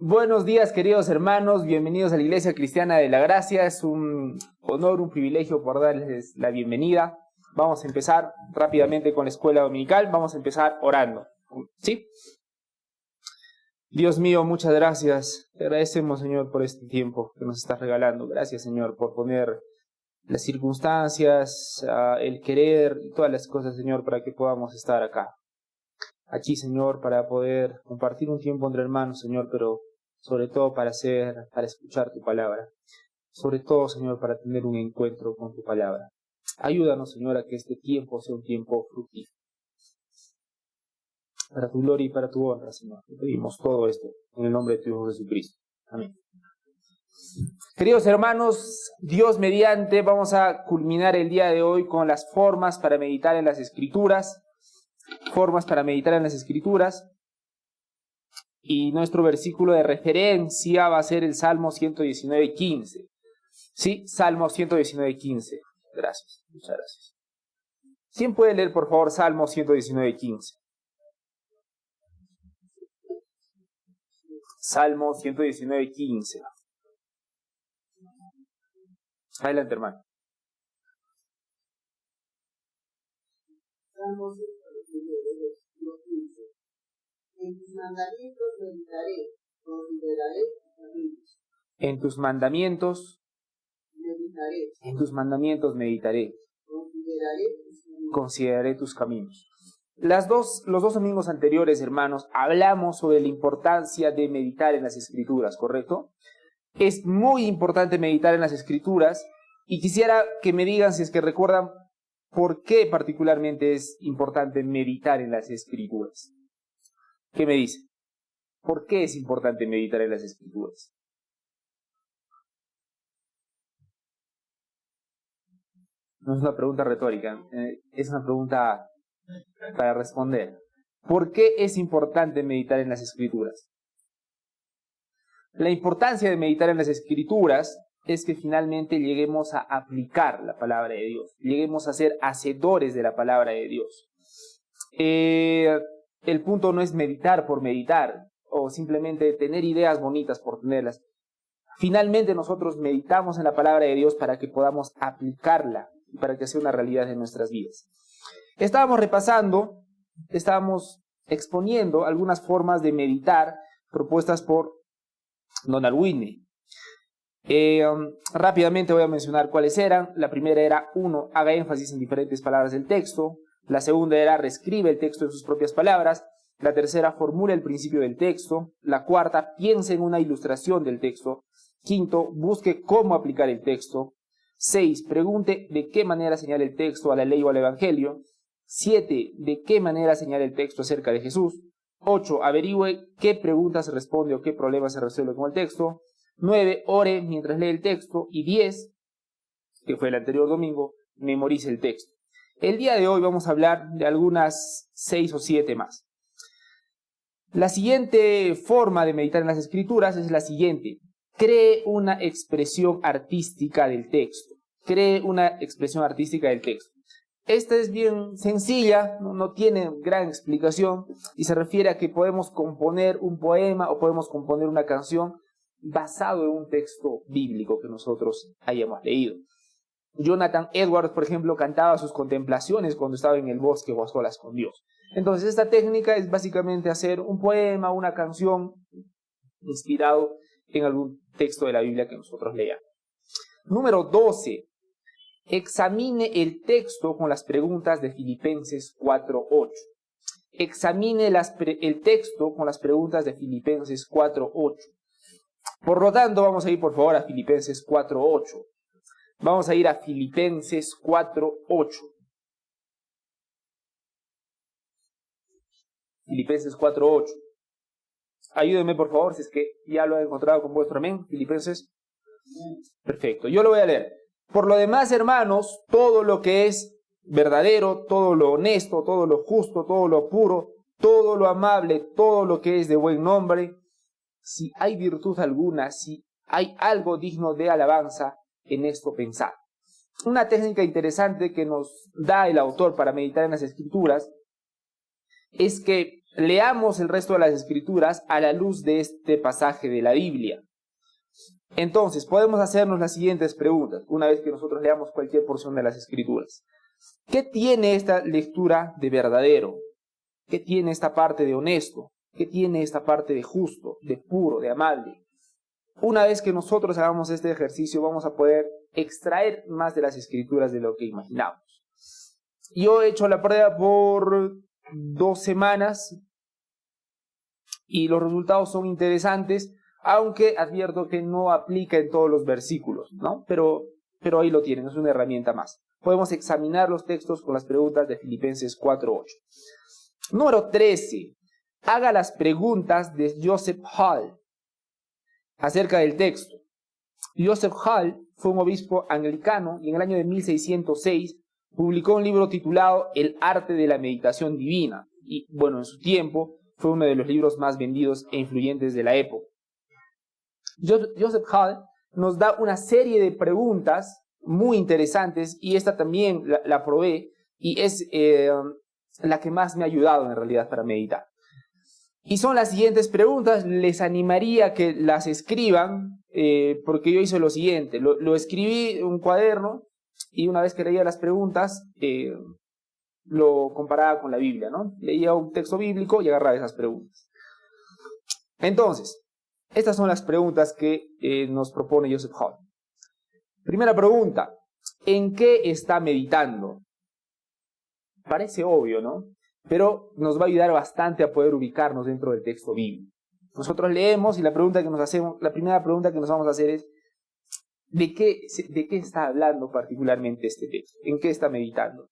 Buenos días, queridos hermanos, bienvenidos a la Iglesia Cristiana de la Gracia. Es un honor, un privilegio por darles la bienvenida. Vamos a empezar rápidamente con la escuela dominical, vamos a empezar orando, ¿sí? Dios mío, muchas gracias. Te agradecemos, Señor, por este tiempo que nos estás regalando. Gracias, Señor, por poner las circunstancias, el querer y todas las cosas, Señor, para que podamos estar acá. Aquí, Señor, para poder compartir un tiempo entre hermanos, Señor, pero sobre todo para escuchar tu palabra. Sobre todo, Señor, para tener un encuentro con tu palabra. Ayúdanos, Señor, a que este tiempo sea un tiempo fructífero. Para tu gloria y para tu honra, Señor. Te pedimos todo esto en el nombre de tu Hijo Jesucristo. Amén. Queridos hermanos, Dios mediante, vamos a culminar el día de hoy con las formas para meditar en las Escrituras. Formas para meditar en las Escrituras. Y nuestro versículo de referencia va a ser el Salmo 119:15. Sí, Salmo 119:15. Gracias, muchas gracias. ¿Quién puede leer, por favor, Salmo 119:15? Salmo 119:15. Adelante, hermano. Salmo 119, versículo 15. En tus mandamientos meditaré, consideraré tus caminos. En tus mandamientos meditaré. Consideraré tus caminos. Los dos domingos anteriores, hermanos, hablamos sobre la importancia de meditar en las Escrituras, ¿correcto? Es muy importante meditar en las Escrituras y quisiera que me digan, si es que recuerdan, por qué particularmente es importante meditar en las Escrituras. ¿Qué me dice? ¿Por qué es importante meditar en las Escrituras? No es una pregunta retórica, es una pregunta para responder. ¿Por qué es importante meditar en las Escrituras? La importancia de meditar en las Escrituras es que finalmente lleguemos a aplicar la palabra de Dios, lleguemos a ser hacedores de la palabra de Dios. El punto no es meditar por meditar o simplemente tener ideas bonitas por tenerlas. Finalmente nosotros meditamos en la palabra de Dios para que podamos aplicarla y para que sea una realidad en nuestras vidas. Estábamos exponiendo algunas formas de meditar propuestas por Donald Whitney. Rápidamente voy a mencionar cuáles eran. La primera era, 1, haga énfasis en diferentes palabras del texto. La segunda era, reescribe el texto en sus propias palabras. La tercera, formula el principio del texto. La cuarta, piense en una ilustración del texto. Quinto, busque cómo aplicar el texto. 6, pregunte de qué manera señala el texto a la ley o al evangelio. 7, de qué manera señala el texto acerca de Jesús. 8, averigüe qué preguntas se responde o qué problemas se resuelve con el texto. 9, ore mientras lee el texto. Y 10, que fue el anterior domingo, memorice el texto. El día de hoy vamos a hablar de algunas 6 o 7 más. La siguiente forma de meditar en las Escrituras es la siguiente. Cree una expresión artística del texto. Cree una expresión artística del texto. Esta es bien sencilla, no tiene gran explicación y se refiere a que podemos componer un poema o podemos componer una canción basado en un texto bíblico que nosotros hayamos leído. Jonathan Edwards, por ejemplo, cantaba sus contemplaciones cuando estaba en el bosque o a solas con Dios. Entonces esta técnica es básicamente hacer un poema, una canción inspirado en algún texto de la Biblia que nosotros leamos. Número 12. Examine el texto con las preguntas de Filipenses 4:8. Examine el texto con las preguntas de Filipenses 4:8. Por lo tanto, vamos a ir por favor a Filipenses 4:8. Vamos a ir a Filipenses 4:8. Filipenses 4:8. Ayúdenme por favor si es que ya lo han encontrado con vuestro amén. Filipenses. Perfecto, yo lo voy a leer. Por lo demás, hermanos, todo lo que es verdadero, todo lo honesto, todo lo justo, todo lo puro, todo lo amable, todo lo que es de buen nombre, si hay virtud alguna, si hay algo digno de alabanza, en esto pensad. Una técnica interesante que nos da el autor para meditar en las Escrituras es que leamos el resto de las escrituras a la luz de este pasaje de la Biblia. Entonces, podemos hacernos las siguientes preguntas, una vez que nosotros leamos cualquier porción de las escrituras. ¿Qué tiene esta lectura de verdadero? ¿Qué tiene esta parte de honesto? ¿Qué tiene esta parte de justo, de puro, de amable? Una vez que nosotros hagamos este ejercicio, vamos a poder extraer más de las escrituras de lo que imaginamos. Yo he hecho la prueba por 2 semanas y los resultados son interesantes, aunque advierto que no aplica en todos los versículos, ¿no? Pero ahí lo tienen, es una herramienta más. Podemos examinar los textos con las preguntas de Filipenses 4:8. Número 13. Haga las preguntas de Joseph Hall acerca del texto. Joseph Hall fue un obispo anglicano y en el año de 1606 publicó un libro titulado El arte de la meditación divina. Y bueno, en su tiempo fue uno de los libros más vendidos e influyentes de la época. Joseph Hall nos da una serie de preguntas muy interesantes y esta también la probé y es la que más me ha ayudado en realidad para meditar. Y son las siguientes preguntas, les animaría a que las escriban porque yo hice lo siguiente, lo escribí en un cuaderno y una vez que leía las preguntas lo comparaba con la Biblia, ¿no? Leía un texto bíblico y agarraba esas preguntas. Entonces, estas son las preguntas que nos propone Joseph Hall. Primera pregunta, ¿en qué está meditando? Parece obvio, ¿no? Pero nos va a ayudar bastante a poder ubicarnos dentro del texto bíblico. Nosotros leemos y la primera pregunta que nos vamos a hacer es ¿de qué está hablando particularmente este texto? ¿En qué está meditando?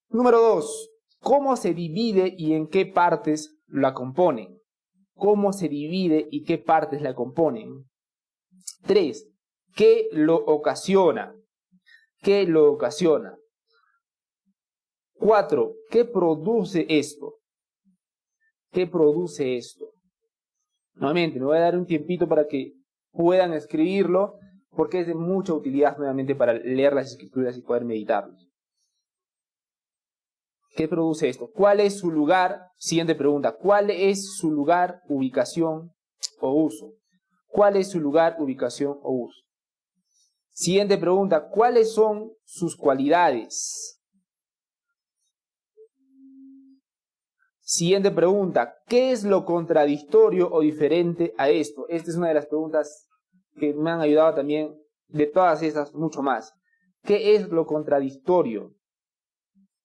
Número 2, ¿cómo se divide y en qué partes la componen? ¿Cómo se divide y qué partes la componen? 3, ¿qué lo ocasiona? ¿Qué lo ocasiona? 4, ¿qué produce esto? ¿Qué produce esto? Nuevamente, me voy a dar un tiempito para que puedan escribirlo, porque es de mucha utilidad nuevamente para leer las escrituras y poder meditarlos. ¿Qué produce esto? ¿Cuál es su lugar? Siguiente pregunta. ¿Cuál es su lugar, ubicación o uso? ¿Cuál es su lugar, ubicación o uso? Siguiente pregunta. ¿Cuáles son sus cualidades? Siguiente pregunta, ¿qué es lo contradictorio o diferente a esto? Esta es una de las preguntas que me han ayudado también, de todas estas, mucho más. ¿Qué es lo contradictorio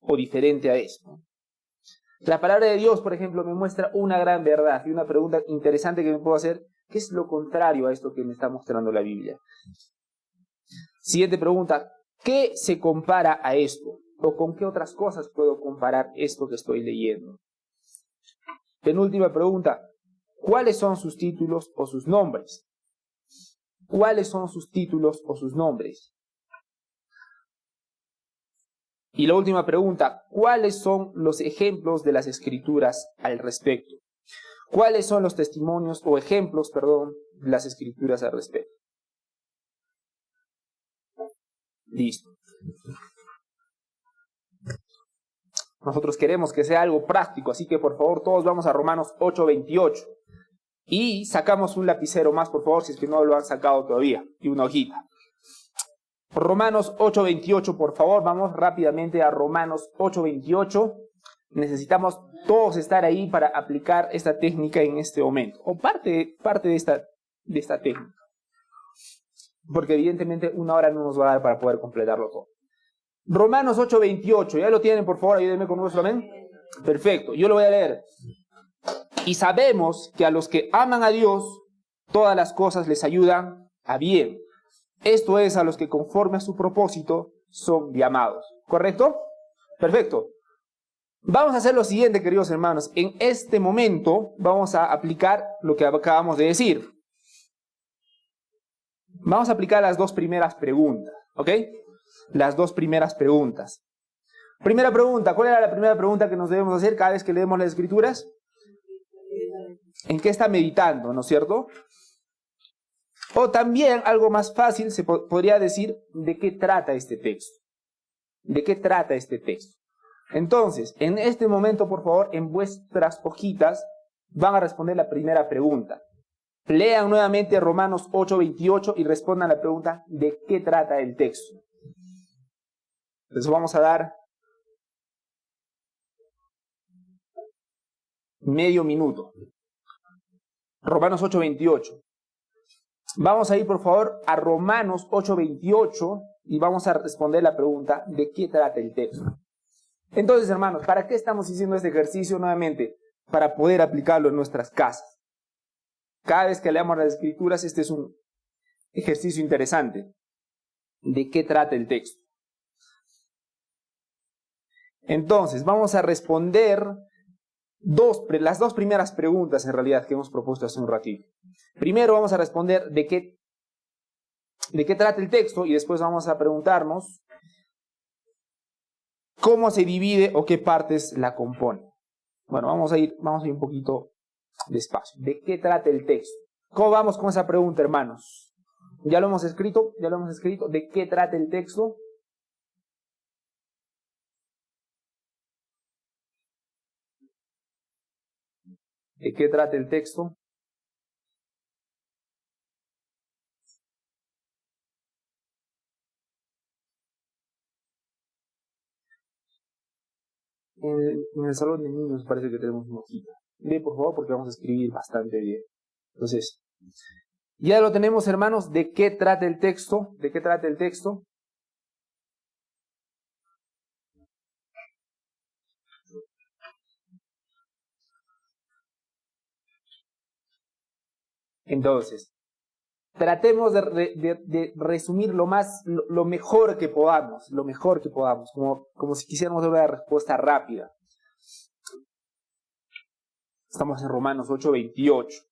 o diferente a esto? La palabra de Dios, por ejemplo, me muestra una gran verdad y una pregunta interesante que me puedo hacer, ¿qué es lo contrario a esto que me está mostrando la Biblia? Siguiente pregunta, ¿qué se compara a esto? ¿O con qué otras cosas puedo comparar esto que estoy leyendo? Penúltima pregunta, ¿cuáles son sus títulos o sus nombres? ¿Cuáles son sus títulos o sus nombres? Y la última pregunta, ¿cuáles son los ejemplos de las escrituras al respecto? ¿Cuáles son los testimonios o ejemplos, de las escrituras al respecto? Listo. Nosotros queremos que sea algo práctico, así que por favor todos vamos a Romanos 8:28 y sacamos un lapicero más, por favor, si es que no lo han sacado todavía, y una hojita. Romanos 8:28, por favor, vamos rápidamente a Romanos 8:28. Necesitamos todos estar ahí para aplicar esta técnica en este momento, o parte de esta técnica, porque evidentemente una hora no nos va a dar para poder completarlo todo. Romanos 8:28, ¿ya lo tienen? Por favor, ayúdenme con nuestro amén. Perfecto, yo lo voy a leer. Y sabemos que a los que aman a Dios, todas las cosas les ayudan a bien. Esto es, a los que conforme a su propósito son llamados. ¿Correcto? Perfecto. Vamos a hacer lo siguiente, queridos hermanos. En este momento vamos a aplicar lo que acabamos de decir. Vamos a aplicar las 2 primeras preguntas, ¿ok? Las 2 primeras preguntas. Primera pregunta, ¿cuál era la primera pregunta que nos debemos hacer cada vez que leemos las escrituras? ¿En qué está meditando, no es cierto? O también, algo más fácil, se podría decir, ¿de qué trata este texto? ¿De qué trata este texto? Entonces, en este momento, por favor, en vuestras hojitas van a responder la primera pregunta. Lean nuevamente Romanos 8:28 y respondan la pregunta: ¿de qué trata el texto? Entonces vamos a dar medio minuto. Romanos 8:28. Vamos a ir, por favor, a Romanos 8:28 y vamos a responder la pregunta: ¿de qué trata el texto? Entonces, hermanos, ¿para qué estamos haciendo este ejercicio nuevamente? Para poder aplicarlo en nuestras casas. Cada vez que leamos las Escrituras, este es un ejercicio interesante. ¿De qué trata el texto? Entonces, vamos a responder las dos primeras preguntas, en realidad, que hemos propuesto hace un ratito. Primero vamos a responder de qué trata el texto, y después vamos a preguntarnos cómo se divide o qué partes la componen. Bueno, vamos a ir un poquito despacio. ¿De qué trata el texto? ¿Cómo vamos con esa pregunta, hermanos? ¿Ya lo hemos escrito? ¿De qué trata el texto? ¿De qué trata el texto? En el salón de niños parece que tenemos una hojita. Ve, por favor, porque vamos a escribir bastante bien. Entonces, ya lo tenemos, hermanos. ¿De qué trata el texto? ¿De qué trata el texto? Entonces, tratemos de resumir lo mejor que podamos, como si quisiéramos dar una respuesta rápida. Estamos en Romanos 8:28.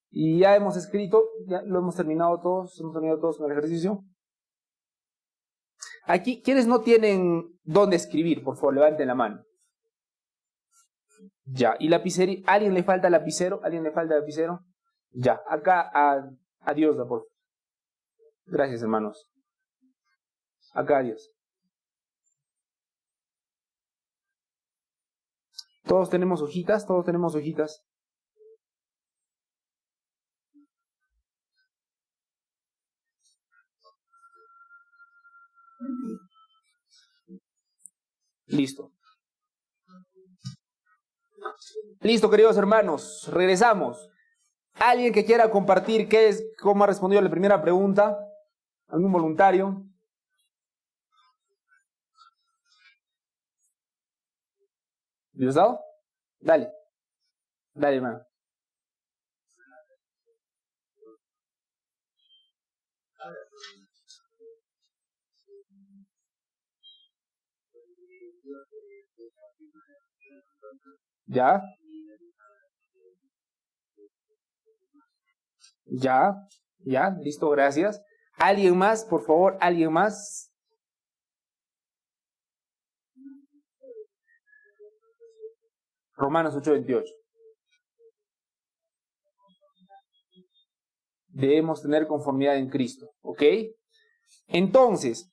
Y ya hemos escrito, ya lo hemos terminado todos con el ejercicio. Aquí, ¿quiénes no tienen dónde escribir? Por favor, levanten la mano. Ya, ¿y lapicería? ¿Alguien le falta lapicero? Ya, acá a Dios, por favor. Gracias, hermanos. Acá a Dios. ¿Todos tenemos hojitas? Listo. Listo, queridos hermanos. Regresamos. ¿Alguien que quiera compartir cómo ha respondido la primera pregunta? ¿Algún voluntario? ¿Diosdado? Dale, hermano. ¿Ya? Listo, gracias. ¿Alguien más, por favor? ¿Alguien más? Romanos 8:28. Debemos tener conformidad en Cristo, ¿ok? Entonces,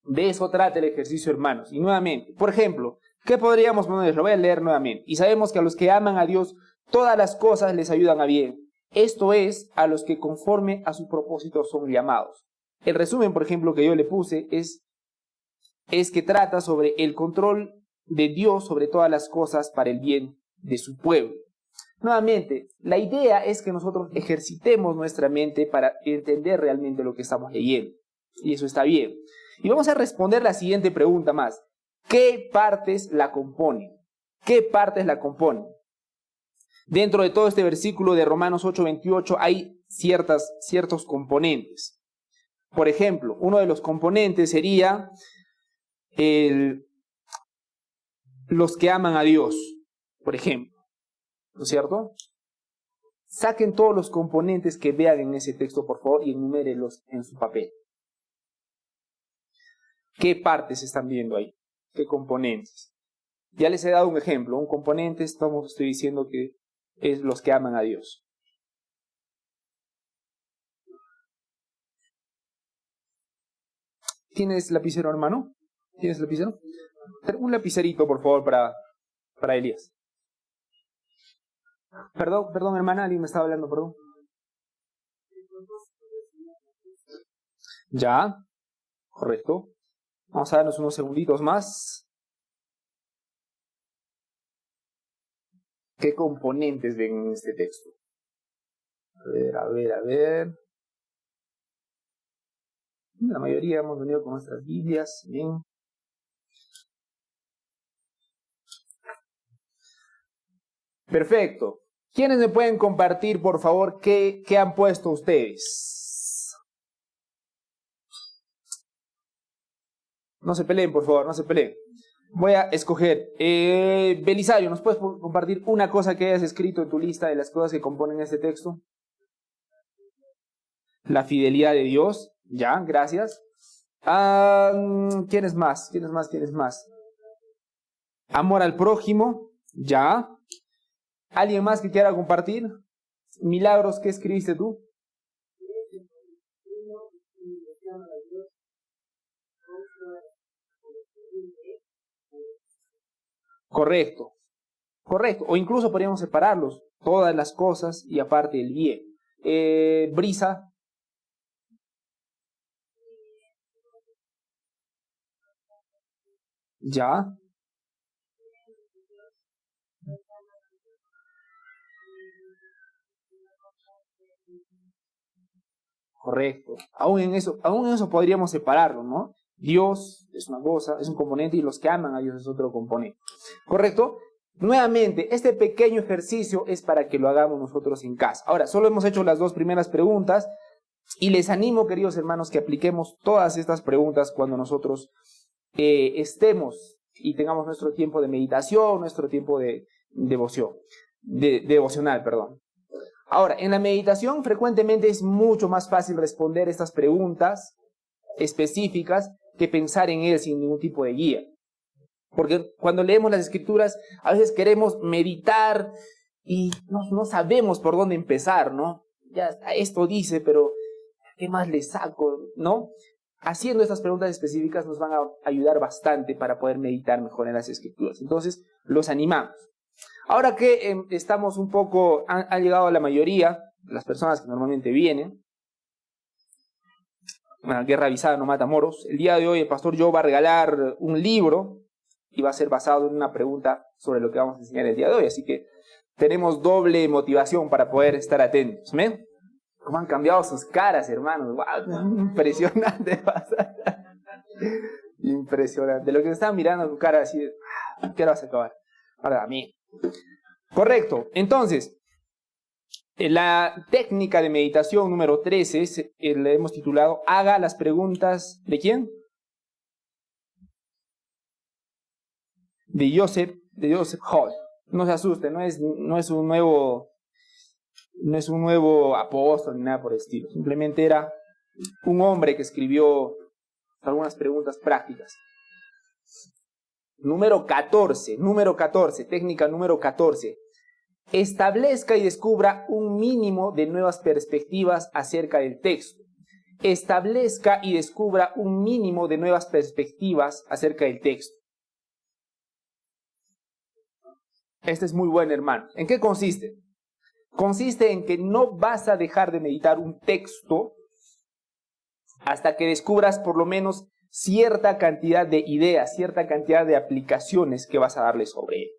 de eso trata el ejercicio, hermanos. Y nuevamente, por ejemplo, ¿qué podríamos poner? Lo voy a leer nuevamente. Y sabemos que a los que aman a Dios, todas las cosas les ayudan a bien. Esto es, a los que conforme a su propósito son llamados. El resumen, por ejemplo, que yo le puse es que trata sobre el control de Dios sobre todas las cosas para el bien de su pueblo. Nuevamente, la idea es que nosotros ejercitemos nuestra mente para entender realmente lo que estamos leyendo. Y eso está bien. Y vamos a responder la siguiente pregunta más. ¿Qué partes la componen? Dentro de todo este versículo de Romanos 8:28 hay ciertos componentes. Por ejemplo, uno de los componentes sería los que aman a Dios, por ejemplo. ¿No es cierto? Saquen todos los componentes que vean en ese texto, por favor, y enumérenlos en su papel. ¿Qué partes están viendo ahí? ¿Qué componentes? Ya les he dado un ejemplo. Un componente, estoy diciendo que es los que aman a Dios. ¿Tienes lapicero, hermano? ¿Tienes lapicero? Un lapicerito, por favor, para Elías. Perdón, hermana, alguien me estaba hablando, perdón. Ya, correcto. Vamos a darnos unos segunditos más. ¿Qué componentes ven en este texto? A ver. La mayoría hemos venido con nuestras Biblias. Bien. Perfecto. ¿Quiénes me pueden compartir, por favor, qué han puesto ustedes? No se peleen, por favor, no se peleen. Voy a escoger. Belisario, ¿nos puedes compartir una cosa que hayas escrito en tu lista de las cosas que componen este texto? La fidelidad de Dios. Ya, gracias. ¿Quién es más? Amor al prójimo. Ya. ¿Alguien más que quiera compartir? Milagros, ¿qué escribiste tú? Correcto. O incluso podríamos separarlos. Todas las cosas y aparte el bien. Brisa. Ya. Correcto. Aún en eso podríamos separarlo, ¿no? Dios es una cosa, es un componente, y los que aman a Dios es otro componente. ¿Correcto? Nuevamente, este pequeño ejercicio es para que lo hagamos nosotros en casa. Ahora, solo hemos hecho las dos primeras preguntas y les animo, queridos hermanos, que apliquemos todas estas preguntas cuando nosotros estemos y tengamos nuestro tiempo de meditación, nuestro tiempo de devocional. Ahora, en la meditación frecuentemente es mucho más fácil responder estas preguntas específicas que pensar en él sin ningún tipo de guía. Porque cuando leemos las escrituras, a veces queremos meditar y no sabemos por dónde empezar, ¿no? Ya esto dice, pero ¿qué más le saco? ¿No? Haciendo estas preguntas específicas nos van a ayudar bastante para poder meditar mejor en las escrituras. Entonces, los animamos. Ahora que estamos un poco, han llegado la mayoría, las personas que normalmente vienen, una guerra avisada no mata moros. El día de hoy el pastor Joe va a regalar un libro y va a ser basado en una pregunta sobre lo que vamos a enseñar el día de hoy. Así que tenemos doble motivación para poder estar atentos. ¿Ven? ¿Cómo han cambiado sus caras, hermanos? ¡Wow! Impresionante. Impresionante. De lo que están mirando tu cara así, ¿qué hora vas a acabar? Ahora a mí. Correcto. Entonces, la técnica de meditación número 13 le hemos titulado Haga las preguntas ¿de quién? De Joseph Hall. No se asusten, no es un nuevo apóstol ni nada por el estilo. Simplemente era un hombre que escribió algunas preguntas prácticas. Número 14, técnica número 14. Establezca y descubra un mínimo de nuevas perspectivas acerca del texto. Establezca y descubra un mínimo de nuevas perspectivas acerca del texto. Este es muy bueno, hermano. ¿En qué consiste? Consiste en que no vas a dejar de meditar un texto hasta que descubras por lo menos cierta cantidad de ideas, cierta cantidad de aplicaciones que vas a darle sobre él.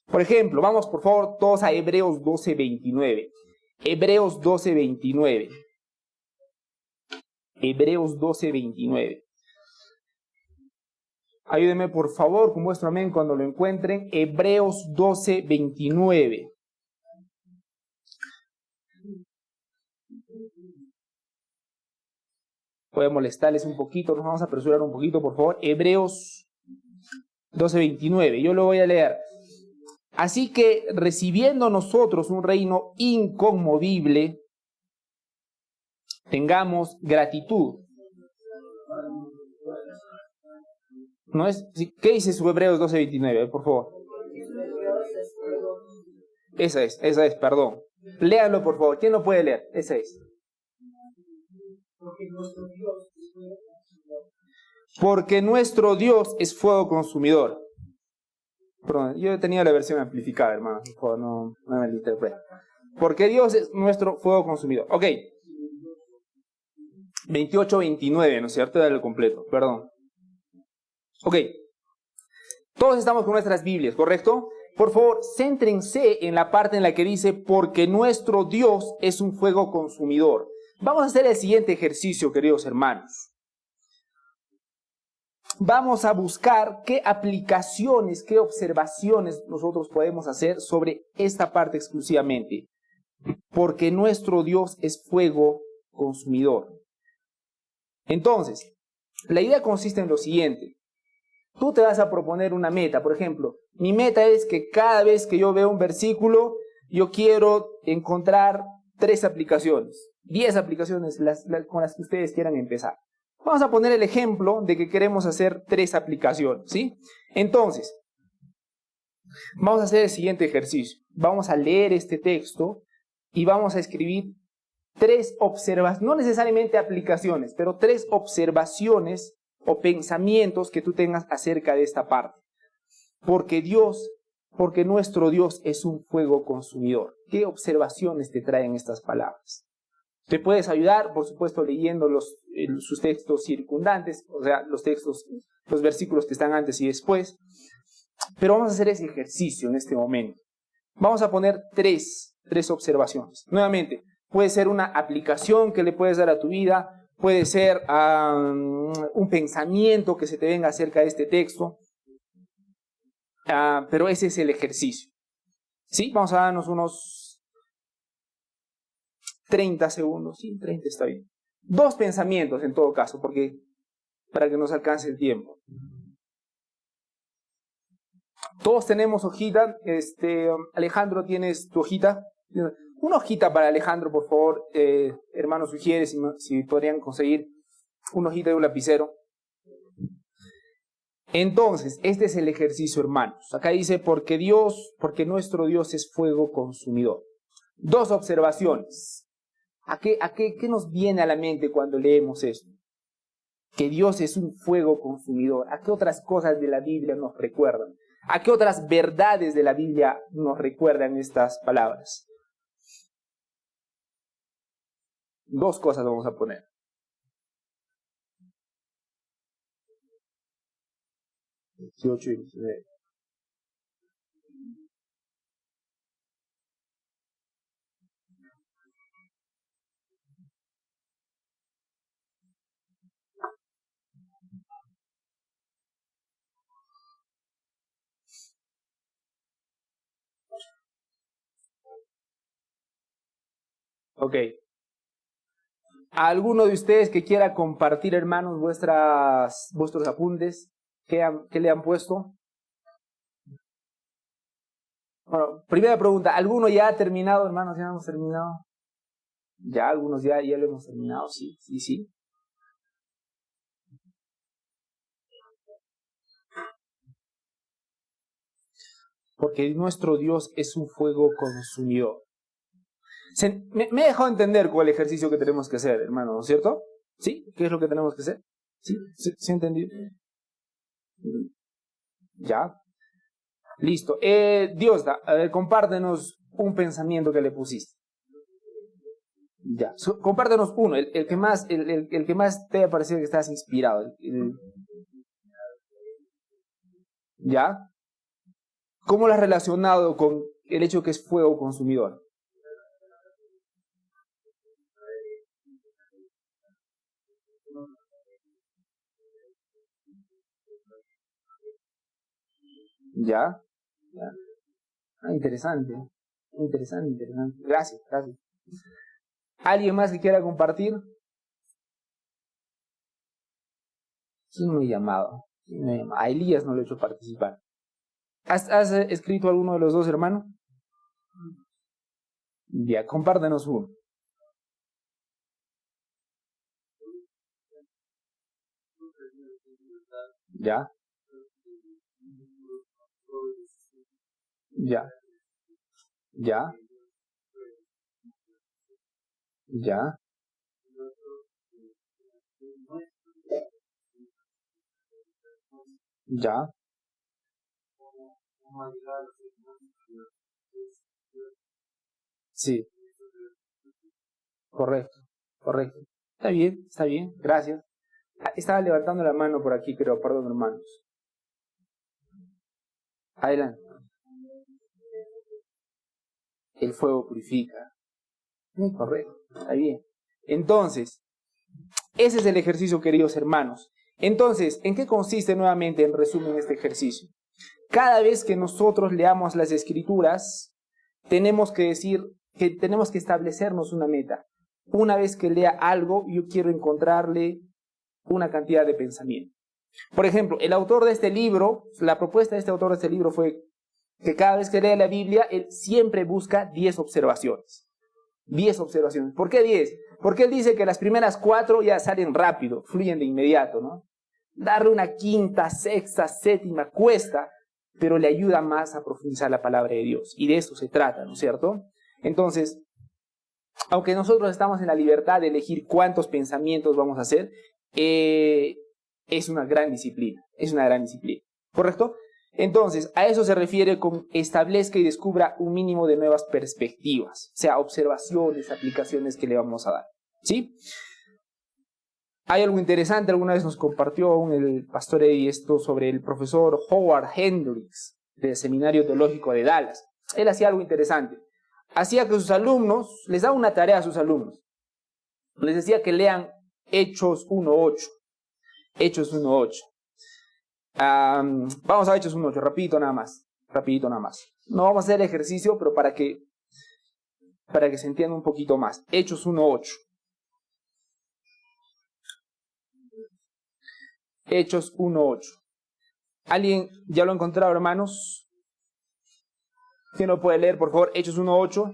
Por ejemplo, vamos por favor todos a Hebreos 12:29. Hebreos 12:29. Hebreos 12:29. Ayúdenme por favor con vuestro amén cuando lo encuentren. Hebreos 12:29. Voy a molestarles un poquito, nos vamos a apresurar un poquito, por favor. Hebreos 12:29, yo lo voy a leer. Así que recibiendo nosotros un reino inconmovible, tengamos gratitud. ¿No es? ¿Qué dice su Hebreos 12:29? Por favor. Esa es, perdón. Léanlo, por favor. ¿Quién lo puede leer? Esa es. Porque nuestro Dios es fuego consumidor. Perdón, yo tenía la versión amplificada, hermano. Por favor, no me malinterpreten. Porque Dios es nuestro fuego consumidor. Ok. 28-29, ¿no es cierto? Era lo completo, perdón. Ok. Todos estamos con nuestras Biblias, ¿correcto? Por favor, céntrense en la parte en la que dice, porque nuestro Dios es un fuego consumidor. Vamos a hacer el siguiente ejercicio, queridos hermanos. Vamos a buscar qué aplicaciones, qué observaciones nosotros podemos hacer sobre esta parte exclusivamente. Porque nuestro Dios es fuego consumidor. Entonces, la idea consiste en lo siguiente. Tú te vas a proponer una meta. Por ejemplo, mi meta es que cada vez que yo veo un versículo, yo quiero encontrar 3 aplicaciones, 10 aplicaciones con las que ustedes quieran empezar. Vamos a poner el ejemplo de que queremos hacer 3 aplicaciones, ¿sí? Entonces, vamos a hacer el siguiente ejercicio. Vamos a leer este texto y vamos a escribir 3 observaciones, no necesariamente aplicaciones, pero 3 observaciones o pensamientos que tú tengas acerca de esta parte. Porque nuestro Dios es un fuego consumidor. ¿Qué observaciones te traen estas palabras? Te puedes ayudar, por supuesto, leyendo sus textos circundantes, o sea, los versículos que están antes y después. Pero vamos a hacer ese ejercicio en este momento. Vamos a poner 3 observaciones. Nuevamente, puede ser una aplicación que le puedes dar a tu vida, puede ser un pensamiento que se te venga acerca de este texto, pero ese es el ejercicio. ¿Sí? Vamos a darnos unos 30 segundos. Sí, 30 está bien. 2 pensamientos en todo caso, para que nos alcance el tiempo. Todos tenemos hojita. Alejandro, ¿tienes tu hojita? Una hojita para Alejandro, por favor. Hermano, sugiere si podrían conseguir una hojita y un lapicero. Entonces, este es el ejercicio, hermanos. Acá dice, porque nuestro Dios es fuego consumidor. 2 observaciones. ¿Qué nos viene a la mente cuando leemos esto? Que Dios es un fuego consumidor. ¿A qué otras cosas de la Biblia nos recuerdan? ¿A qué otras verdades de la Biblia nos recuerdan estas palabras? 2 cosas vamos a poner. (18 y 19). Ok. ¿A alguno de ustedes que quiera compartir, hermanos, vuestros apuntes? ¿Qué le han puesto? Bueno, primera pregunta, ¿alguno ya ha terminado, hermanos? ¿Ya hemos terminado? Ya, algunos ya lo hemos terminado, sí. Porque nuestro Dios es un fuego consumidor. Me he dejado entender cuál es el ejercicio que tenemos que hacer, hermano, ¿no es cierto? ¿Sí? ¿Qué es lo que tenemos que hacer? ¿Sí entendí? Ya. Listo. Diosda, a ver, compártenos un pensamiento que le pusiste. Ya. Compártenos uno, el que más te haya parecido que estás inspirado. ¿Ya? ¿Cómo lo has relacionado con el hecho que es fuego consumidor? ¿Ya? Interesante. Interesante. Gracias. ¿Alguien más que quiera compartir? ¿Quién me ha llamado? A Elías no lo he hecho participar. ¿Has escrito alguno de los 2, hermano? Ya, compártenos uno. Ya. Ya. Sí. Correcto, correcto. Está bien, gracias. Estaba levantando la mano por aquí, pero perdón, hermanos. Adelante. El fuego purifica. Correcto, está bien. Entonces, ese es el ejercicio, queridos hermanos. Entonces, ¿en qué consiste nuevamente, en resumen, este ejercicio? Cada vez que nosotros leamos las Escrituras, tenemos que decir que tenemos que establecernos una meta. Una vez que lea algo, yo quiero encontrarle una cantidad de pensamiento. Por ejemplo, el autor de este libro, la propuesta de este autor de este libro fue que cada vez que lea la Biblia, él siempre busca 10 observaciones. 10 observaciones. ¿Por qué 10? Porque él dice que las primeras 4 ya salen rápido, fluyen de inmediato, ¿no? Darle una quinta, sexta, séptima cuesta, pero le ayuda más a profundizar la palabra de Dios. Y de eso se trata, ¿no es cierto? Entonces, aunque nosotros estamos en la libertad de elegir cuántos pensamientos vamos a hacer, es una gran disciplina. Es una gran disciplina. ¿Correcto? Entonces, a eso se refiere con establezca y descubra un mínimo de nuevas perspectivas, o sea, observaciones, aplicaciones que le vamos a dar. ¿Sí? Hay algo interesante, alguna vez nos compartió el pastor Eddie esto sobre el profesor Howard Hendricks del Seminario Teológico de Dallas. Él hacía algo interesante. Hacía que sus alumnos, les daba una tarea a sus alumnos. Les decía que lean Hechos 1.8. Hechos 1.8. Vamos a Hechos 1.8, rapidito nada más. No vamos a hacer el ejercicio, pero para que se entienda un poquito más. Hechos 1.8. Hechos 1.8. ¿Alguien ya lo ha encontrado, hermanos? ¿Quién lo puede leer, por favor? Hechos 1.8.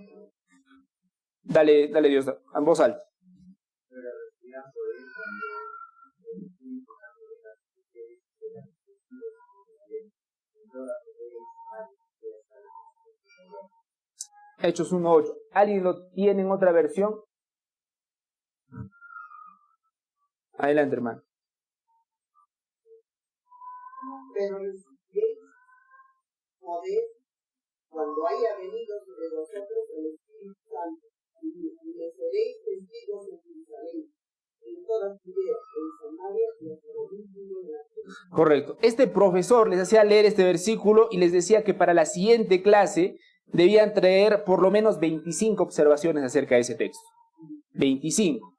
Dale Dios, en voz alta. Hechos 1.8. ¿Alguien lo tiene en otra versión? Adelante, hermano. Pero recibiréis poder cuando haya venido sobre vosotros el Espíritu Santo, y me seréis testigos en Jerusalén, en toda Judea, en Samaria y hasta lo último de la tierra. Correcto. Este profesor les hacía leer este versículo y les decía que para la siguiente clase debían traer por lo menos 25 observaciones acerca de ese texto. 25.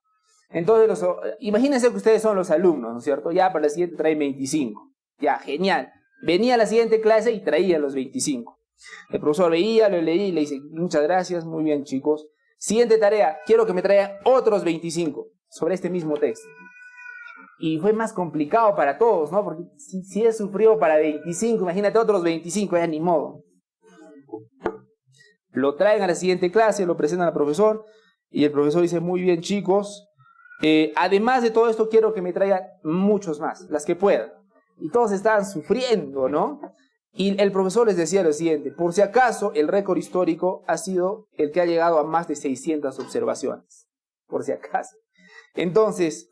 Entonces, imagínense que ustedes son los alumnos, ¿no es cierto? Ya para la siguiente traen 25. Ya, genial. Venía a la siguiente clase y traía los 25. El profesor veía, lo leía y le dice, muchas gracias, muy bien chicos. Siguiente tarea, quiero que me traigan otros 25 sobre este mismo texto. Y fue más complicado para todos, ¿no? Porque si él sufrió para 25, imagínate otros 25, ya ni modo. Lo traen a la siguiente clase, lo presentan al profesor y el profesor dice, muy bien chicos, además de todo esto quiero que me traigan muchos más, las que puedan. Y todos estaban sufriendo, ¿no? Y el profesor les decía lo siguiente, por si acaso el récord histórico ha sido el que ha llegado a más de 600 observaciones, por si acaso. Entonces,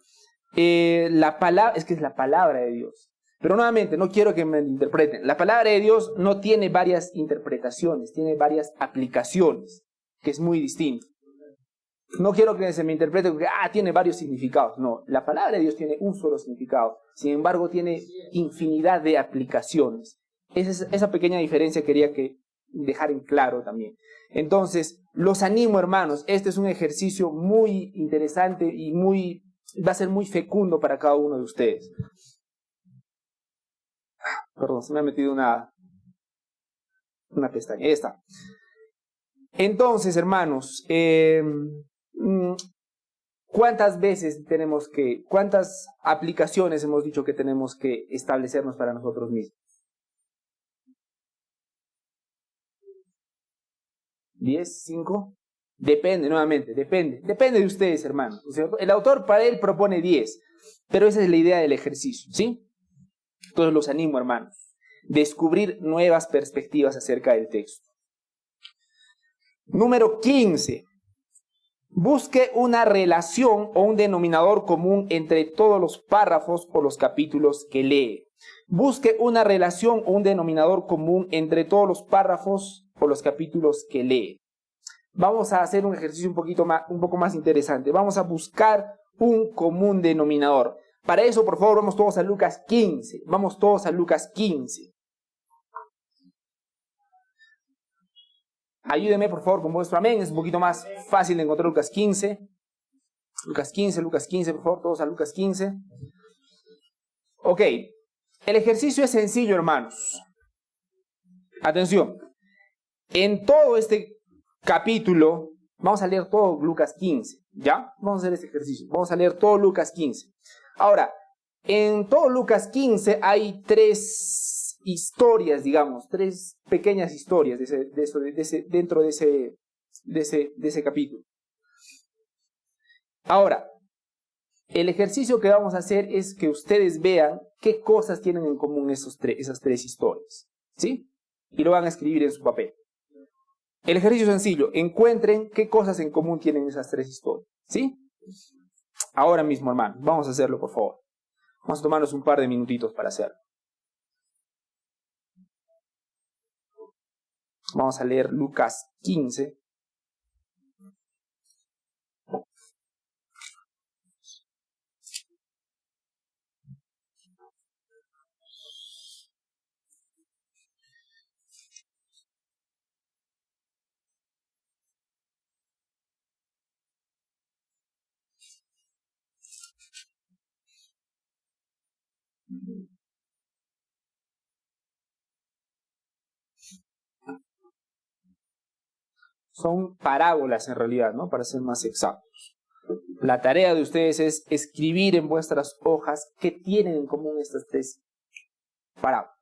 la palabra, es que es la palabra de Dios. Pero nuevamente, no quiero que me interpreten. La palabra de Dios no tiene varias interpretaciones, tiene varias aplicaciones, que es muy distinto. No quiero que se me interprete porque tiene varios significados. No, la palabra de Dios tiene un solo significado. Sin embargo, tiene infinidad de aplicaciones. Esa pequeña diferencia quería dejar en claro también. Entonces, los animo, hermanos. Este es un ejercicio muy interesante y va a ser muy fecundo para cada uno de ustedes. Perdón, se me ha metido una pestaña. Ahí está. Entonces, hermanos, ¿cuántas aplicaciones hemos dicho que tenemos que establecernos para nosotros mismos? 10, 5, depende de ustedes, hermanos, ¿no es cierto? El autor para él propone 10, pero esa es la idea del ejercicio, ¿sí? Entonces los animo, hermanos, descubrir nuevas perspectivas acerca del texto. Número 15. Busque una relación o un denominador común entre todos los párrafos o los capítulos que lee. Busque una relación o un denominador común entre todos los párrafos o los capítulos que lee. Vamos a hacer un ejercicio un poco más interesante. Vamos a buscar un común denominador. Para eso, por favor, vamos todos a Lucas 15. Vamos todos a Lucas 15. Ayúdenme, por favor, con vuestro amén. Es un poquito más fácil de encontrar Lucas 15. Lucas 15, por favor, todos a Lucas 15. Ok. El ejercicio es sencillo, hermanos. Atención. En todo este capítulo, vamos a leer todo Lucas 15. ¿Ya? Vamos a hacer este ejercicio. Vamos a leer todo Lucas 15. Ahora, en todo Lucas 15 hay tres historias, digamos, tres pequeñas historias dentro de ese capítulo. Ahora, el ejercicio que vamos a hacer es que ustedes vean qué cosas tienen en común esas tres historias, ¿sí? Y lo van a escribir en su papel. El ejercicio es sencillo, encuentren qué cosas en común tienen esas tres historias, ¿sí? Ahora mismo, hermano, vamos a hacerlo, por favor. Vamos a tomarnos un par de minutitos para hacerlo. Vamos a leer Lucas 15. Son parábolas en realidad, ¿no? Para ser más exactos. La tarea de ustedes es escribir en vuestras hojas qué tienen en común estas tres parábolas.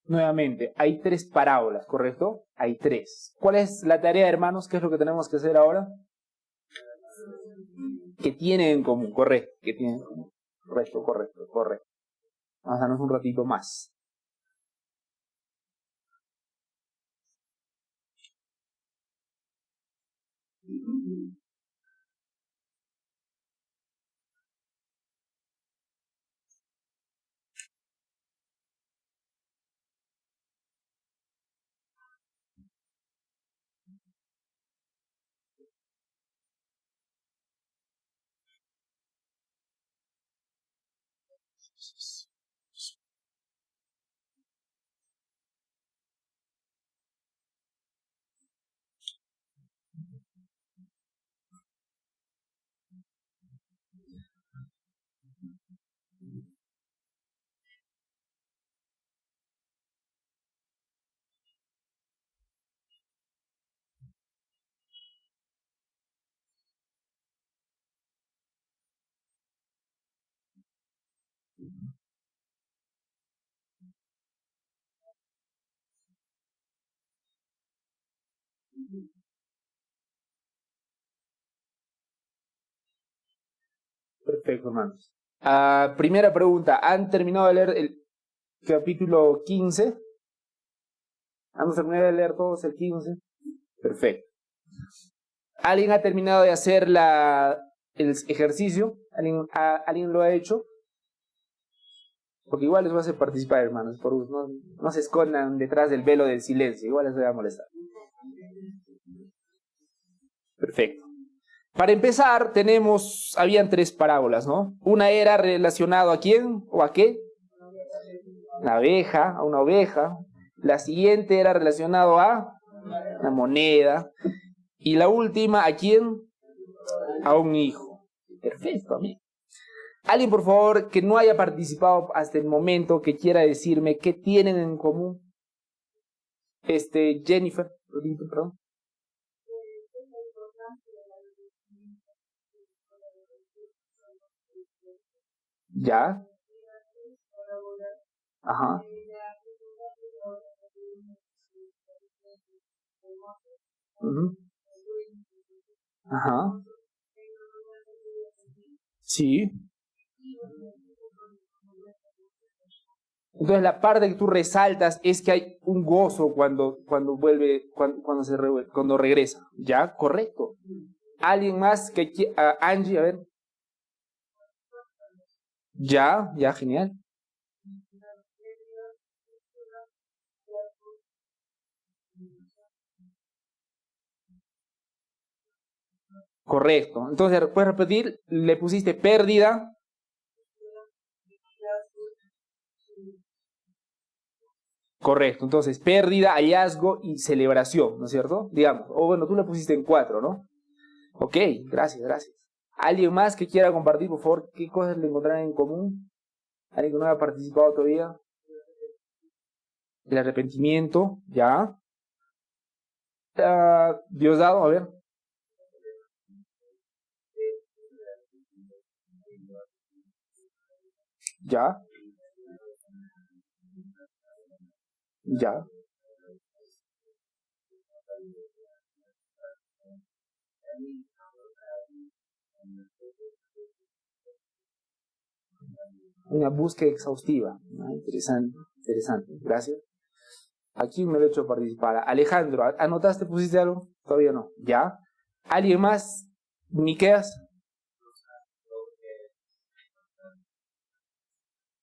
Nuevamente, hay 3 parábolas, ¿correcto? Hay 3. ¿Cuál es la tarea, hermanos? ¿Qué es lo que tenemos que hacer ahora? Que tienen en común, correcto. Que tienen en común. Correcto. Vamos a darnos un ratito más. Perfecto, hermanos. Primera pregunta. ¿Han terminado de leer el capítulo 15? ¿Han terminado de leer todos el 15? Perfecto. ¿Alguien ha terminado de hacer el ejercicio? ¿Alguien lo ha hecho? Porque igual les voy a hacer participar, hermanos. No se escondan detrás del velo del silencio. Igual les voy a molestar. Perfecto. Para empezar, habían 3 parábolas, ¿no? Una era relacionado a quién o a qué. A una oveja. La siguiente era relacionado a la moneda. Y la última, ¿a quién? A un hijo. Perfecto, amigo. Alguien, por favor, que no haya participado hasta el momento, que quiera decirme qué tienen en común. Jennifer, perdón. Ya. Ajá. Uh-huh. Ajá. Sí. Entonces la parte que tú resaltas es que hay un gozo cuando regresa. ¿Ya? Correcto. ¿Alguien más que Angie, a ver? Ya, genial. Correcto. Entonces, ¿puedes repetir? Le pusiste pérdida. Correcto. Entonces, pérdida, hallazgo y celebración, ¿no es cierto? Digamos. O bueno, tú le pusiste en 4, ¿no? Ok, gracias. ¿Alguien más que quiera compartir, por favor, qué cosas le encontrarán en común? ¿Alguien que no haya participado todavía? El arrepentimiento, ya. Diosdado, a ver. Ya. Una búsqueda exhaustiva. Interesante. Gracias. Aquí me lo he hecho participar. Alejandro, ¿anotaste, pusiste algo? Todavía no. ¿Ya? ¿Alguien más? ¿Miqueas?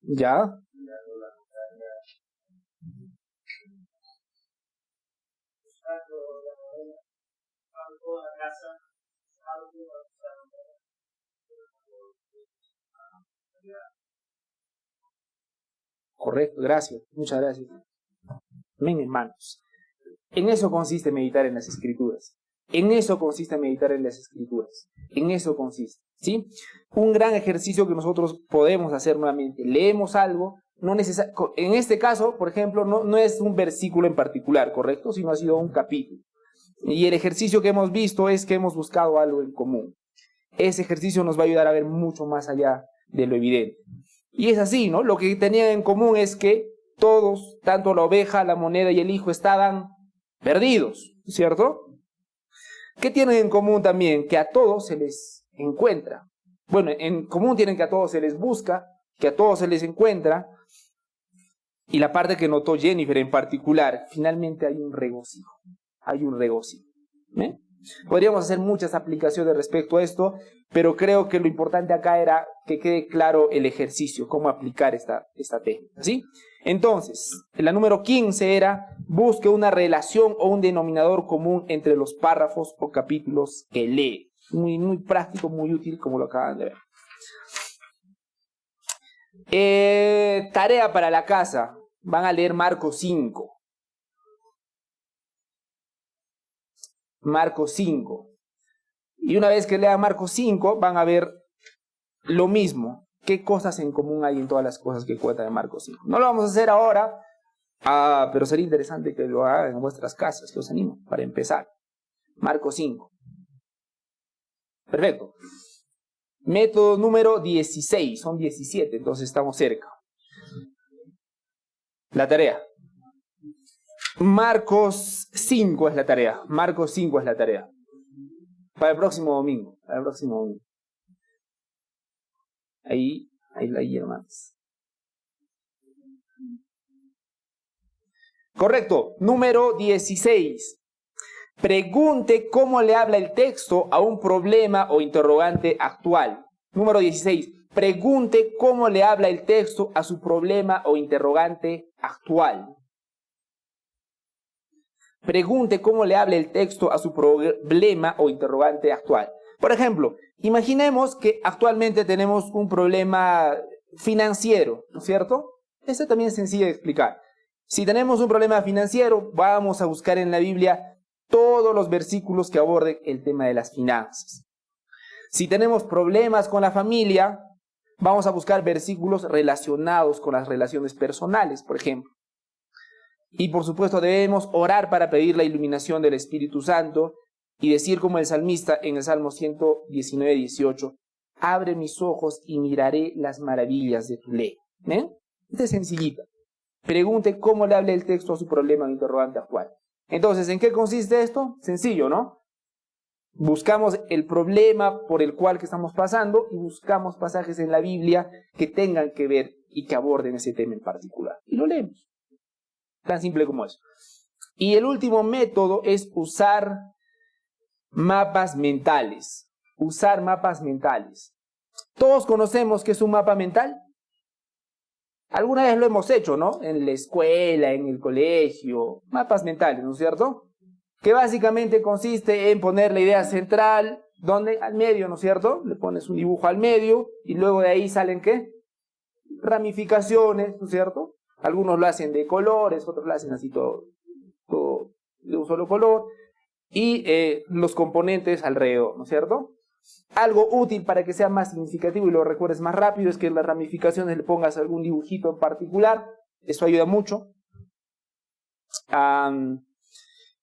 ¿Ya? Correcto, gracias. Muchas gracias. Amén, hermanos. En eso consiste meditar en las Escrituras. En eso consiste, ¿sí? Un gran ejercicio que nosotros podemos hacer nuevamente. Leemos algo, en este caso, por ejemplo, no es un versículo en particular, ¿correcto? Sino ha sido un capítulo. Y el ejercicio que hemos visto es que hemos buscado algo en común. Ese ejercicio nos va a ayudar a ver mucho más allá de lo evidente. Y es así, ¿no? Lo que tenían en común es que todos, tanto la oveja, la moneda y el hijo, estaban perdidos, ¿cierto? ¿Qué tienen en común también? Que a todos se les encuentra. Bueno, en común tienen que a todos se les busca, que a todos se les encuentra. Y la parte que notó Jennifer en particular, finalmente hay un regocijo. Hay un regocijo. ¿Eh? Podríamos hacer muchas aplicaciones respecto a esto, pero creo que lo importante acá era que quede claro el ejercicio, cómo aplicar esta técnica, ¿sí? Entonces, la número 15 era, busque una relación o un denominador común entre los párrafos o capítulos que lee. Muy práctico, muy útil, como lo acaban de ver. Tarea para la casa. Van a leer Marcos 5. Marcos 5. Y una vez que lean Marcos 5, van a ver lo mismo. ¿Qué cosas en común hay en todas las cosas que cuentan en Marcos 5? No lo vamos a hacer ahora, pero sería interesante que lo hagan en vuestras casas. Los animo para empezar. Marcos 5. Perfecto. Método número 16. Son 17, entonces estamos cerca. La tarea. Marcos 5 es la tarea. Marcos 5 es la tarea. Para el próximo domingo. Para el próximo domingo. Ahí hermanos. Correcto. Número 16. Pregunte cómo le habla el texto a un problema o interrogante actual. Número 16. Pregunte cómo le habla el texto a su problema o interrogante actual. Pregunte cómo le habla el texto a su problema o interrogante actual. Por ejemplo, imaginemos que actualmente tenemos un problema financiero, ¿no es cierto? Esto también es sencillo de explicar. Si tenemos un problema financiero, vamos a buscar en la Biblia todos los versículos que aborden el tema de las finanzas. Si tenemos problemas con la familia, vamos a buscar versículos relacionados con las relaciones personales, por ejemplo. Y por supuesto debemos orar para pedir la iluminación del Espíritu Santo y decir como el salmista en el Salmo 119, 18, abre mis ojos y miraré las maravillas de tu ley. ¿Eh? Esta es sencillita. Pregunte cómo le habla el texto a su problema o interrogante actual. Entonces, ¿en qué consiste esto? Sencillo, ¿no? Buscamos el problema por el cual que estamos pasando y buscamos pasajes en la Biblia que tengan que ver y que aborden ese tema en particular. Y lo leemos. Tan simple como eso. Y el último método es usar mapas mentales. Usar mapas mentales. Todos conocemos qué es un mapa mental. Alguna vez lo hemos hecho, ¿no? En la escuela, en el colegio. Mapas mentales, ¿no es cierto? Que básicamente consiste en poner la idea central, ¿dónde? Al medio, ¿no es cierto? Le pones un dibujo al medio y luego de ahí salen, ¿qué? Ramificaciones, ¿no es cierto? Algunos lo hacen de colores, otros lo hacen así todo de un solo color. Y los componentes alrededor, ¿no es cierto? Algo útil para que sea más significativo y lo recuerdes más rápido es que en las ramificaciones le pongas algún dibujito en particular. Eso ayuda mucho.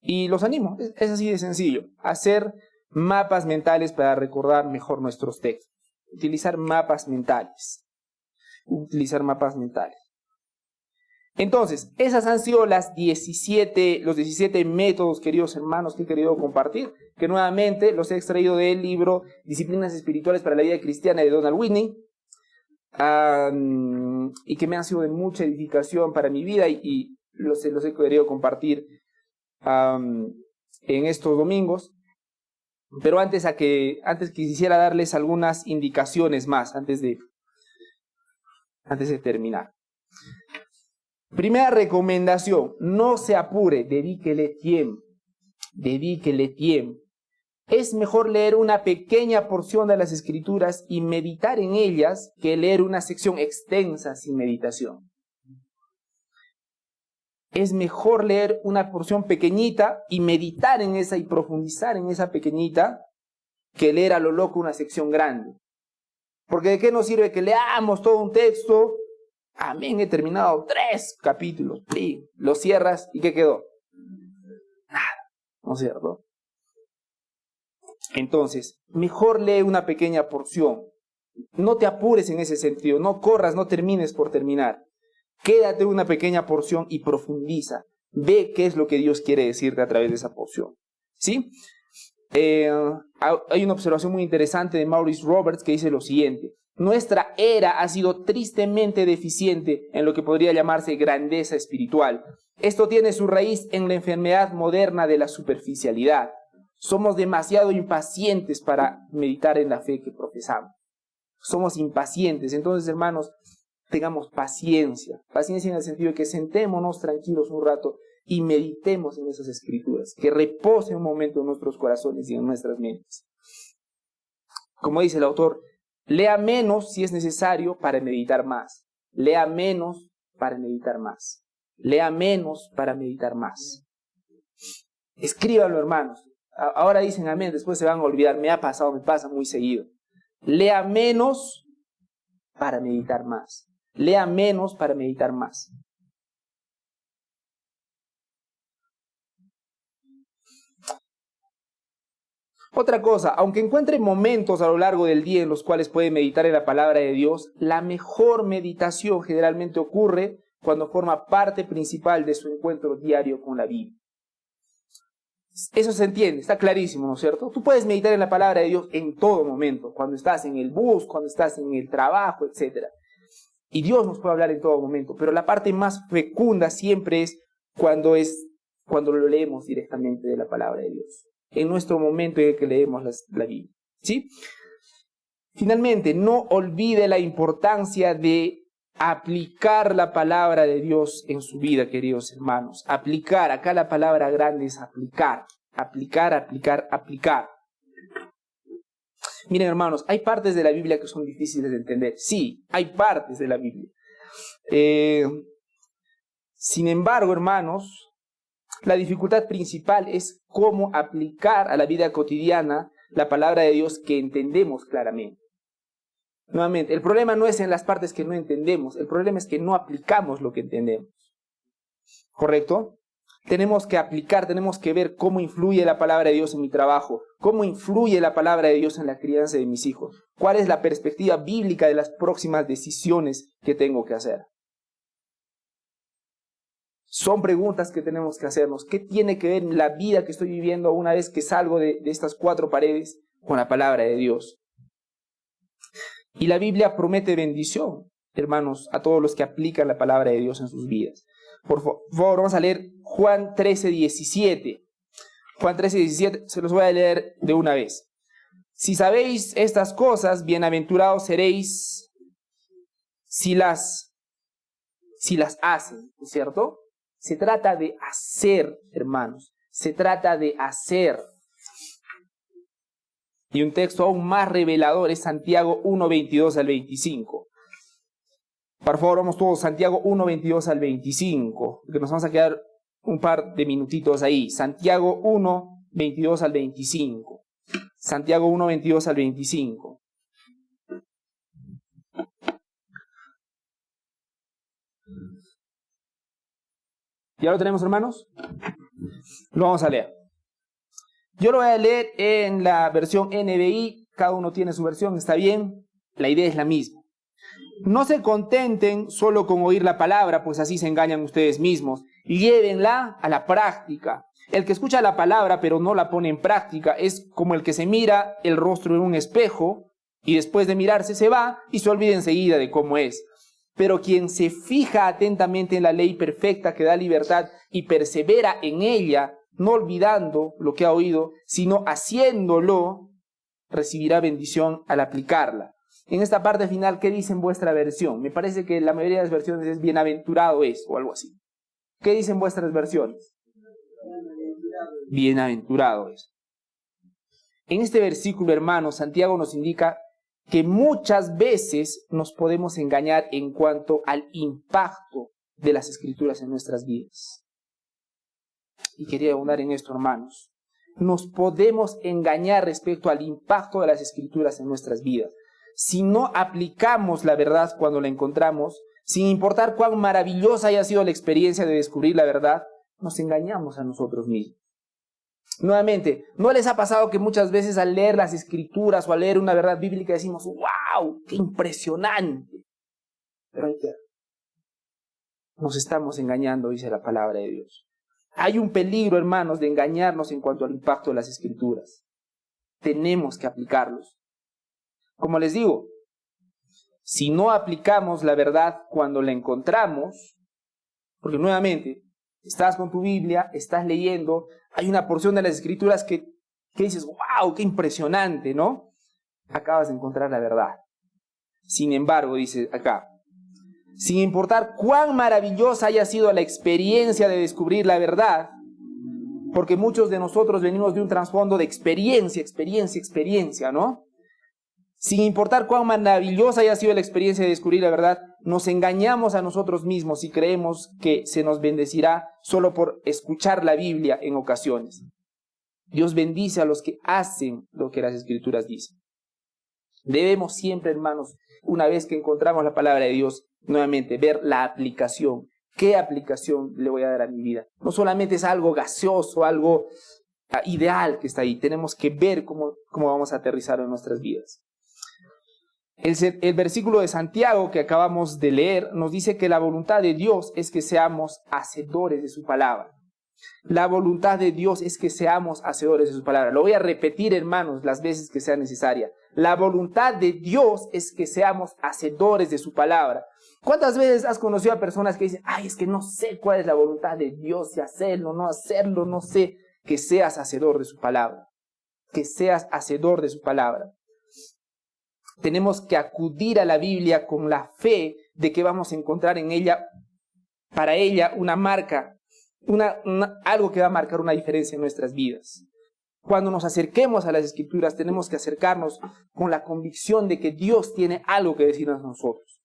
Y los animo, es así de sencillo. Hacer mapas mentales para recordar mejor nuestros textos. Utilizar mapas mentales. Utilizar mapas mentales. Entonces, esas han sido los 17 métodos, queridos hermanos, que he querido compartir, que nuevamente los he extraído del libro Disciplinas Espirituales para la Vida Cristiana de Donald Whitney, y que me han sido de mucha edificación para mi vida y los he querido compartir en estos domingos. Pero antes quisiera darles algunas indicaciones más, antes de terminar. Primera recomendación, no se apure, dedíquele tiempo. Dedíquele tiempo. Es mejor leer una pequeña porción de las Escrituras y meditar en ellas que leer una sección extensa sin meditación. Es mejor leer una porción pequeñita y meditar en esa y profundizar en esa pequeñita que leer a lo loco una sección grande. Porque ¿de qué nos sirve que leamos todo un texto? Amén, he terminado 3 capítulos. Sí, lo cierras y ¿qué quedó? Nada, ¿no es cierto? Entonces, mejor lee una pequeña porción. No te apures en ese sentido, no corras, no termines por terminar. Quédate una pequeña porción y profundiza. Ve qué es lo que Dios quiere decirte a través de esa porción. ¿Sí? Hay una observación muy interesante de Maurice Roberts que dice lo siguiente: nuestra era ha sido tristemente deficiente en lo que podría llamarse grandeza espiritual. Esto tiene su raíz en la enfermedad moderna de la superficialidad. Somos demasiado impacientes para meditar en la fe que profesamos. Somos impacientes. Entonces, hermanos, tengamos paciencia. Paciencia en el sentido de que sentémonos tranquilos un rato y meditemos en esas escrituras, que repose un momento en nuestros corazones y en nuestras mentes. Como dice el autor, lea menos si es necesario para meditar más. Lea menos para meditar más. Lea menos para meditar más. Escríbalo, hermanos. Ahora dicen amén, después se van a olvidar. Me pasa muy seguido. Lea menos para meditar más. Lea menos para meditar más. Otra cosa, aunque encuentre momentos a lo largo del día en los cuales puede meditar en la palabra de Dios, la mejor meditación generalmente ocurre cuando forma parte principal de su encuentro diario con la Biblia. Eso se entiende, está clarísimo, ¿no es cierto? Tú puedes meditar en la palabra de Dios en todo momento, cuando estás en el bus, cuando estás en el trabajo, etc. Y Dios nos puede hablar en todo momento, pero la parte más fecunda siempre es cuando lo leemos directamente de la palabra de Dios, en nuestro momento en el que leemos la Biblia, ¿sí? Finalmente, no olvide la importancia de aplicar la palabra de Dios en su vida, queridos hermanos. Aplicar, acá la palabra grande es aplicar. Aplicar, aplicar, aplicar. Miren, hermanos, hay partes de la Biblia que son difíciles de entender. Sí, hay partes de la Biblia. Sin embargo, hermanos, la dificultad principal es cómo aplicar a la vida cotidiana la palabra de Dios que entendemos claramente. Nuevamente, el problema no es en las partes que no entendemos, el problema es que no aplicamos lo que entendemos. ¿Correcto? Tenemos que aplicar, tenemos que ver cómo influye la palabra de Dios en mi trabajo, cómo influye la palabra de Dios en la crianza de mis hijos, cuál es la perspectiva bíblica de las próximas decisiones que tengo que hacer. Son preguntas que tenemos que hacernos. ¿Qué tiene que ver la vida que estoy viviendo una vez que salgo de estas cuatro paredes con la palabra de Dios? Y la Biblia promete bendición, hermanos, a todos los que aplican la palabra de Dios en sus vidas. Por favor, vamos a leer Juan 13:17. Juan 13:17, se los voy a leer de una vez. Si sabéis estas cosas, bienaventurados seréis si las hacen, ¿no es cierto? Se trata de hacer, hermanos. Se trata de hacer. Y un texto aún más revelador es Santiago 1:22 al 25. Por favor, vamos todos, Santiago 1:22 al 25, que nos vamos a quedar un par de minutitos ahí. Santiago 1:22 al 25. Santiago 1:22 al 25. ¿Ya lo tenemos, hermanos? Lo vamos a leer. Yo lo voy a leer en la versión NBI, cada uno tiene su versión, está bien, la idea es la misma. No se contenten solo con oír la palabra, pues así se engañan ustedes mismos. Llévenla a la práctica. El que escucha la palabra pero no la pone en práctica es como el que se mira el rostro en un espejo y después de mirarse se va y se olvida enseguida de cómo es. Pero quien se fija atentamente en la ley perfecta que da libertad y persevera en ella, no olvidando lo que ha oído, sino haciéndolo, recibirá bendición al aplicarla. En esta parte final, ¿qué dice en vuestra versión? Me parece que la mayoría de las versiones es bienaventurado es, o algo así. ¿Qué dicen vuestras versiones? Bienaventurado es. En este versículo, hermanos, Santiago nos indica que muchas veces nos podemos engañar en cuanto al impacto de las Escrituras en nuestras vidas. Y quería abundar en esto, hermanos. Nos podemos engañar respecto al impacto de las Escrituras en nuestras vidas. Si no aplicamos la verdad cuando la encontramos, sin importar cuán maravillosa haya sido la experiencia de descubrir la verdad, nos engañamos a nosotros mismos. Nuevamente, ¿no les ha pasado que muchas veces al leer las Escrituras o al leer una verdad bíblica decimos, ¡wow! ¡Qué impresionante! Pero hay que nos estamos engañando, dice la palabra de Dios. Hay un peligro, hermanos, de engañarnos en cuanto al impacto de las Escrituras. Tenemos que aplicarlos. Como les digo, si no aplicamos la verdad cuando la encontramos, porque nuevamente, estás con tu Biblia, estás leyendo, hay una porción de las Escrituras que dices, wow, qué impresionante, ¿no? Acabas de encontrar la verdad. Sin embargo, dice acá, sin importar cuán maravillosa haya sido la experiencia de descubrir la verdad, porque muchos de nosotros venimos de un trasfondo de experiencia, ¿no? Sin importar cuán maravillosa haya sido la experiencia de descubrir la verdad, nos engañamos a nosotros mismos y creemos que se nos bendecirá solo por escuchar la Biblia en ocasiones. Dios bendice a los que hacen lo que las Escrituras dicen. Debemos siempre, hermanos, una vez que encontramos la palabra de Dios, nuevamente ver la aplicación. ¿Qué aplicación le voy a dar a mi vida? No solamente es algo gaseoso, algo ideal que está ahí. Tenemos que ver cómo vamos a aterrizar en nuestras vidas. El versículo de Santiago que acabamos de leer nos dice que la voluntad de Dios es que seamos hacedores de su palabra. La voluntad de Dios es que seamos hacedores de su palabra. Lo voy a repetir, hermanos, las veces que sea necesaria. La voluntad de Dios es que seamos hacedores de su palabra. ¿Cuántas veces has conocido a personas que dicen, ay, es que no sé cuál es la voluntad de Dios, si hacerlo, no hacerlo, no sé? Que seas hacedor de su palabra. Que seas hacedor de su palabra. Tenemos que acudir a la Biblia con la fe de que vamos a encontrar en ella, para ella, una marca, algo que va a marcar una diferencia en nuestras vidas. Cuando nos acerquemos a las Escrituras, tenemos que acercarnos con la convicción de que Dios tiene algo que decirnos a nosotros.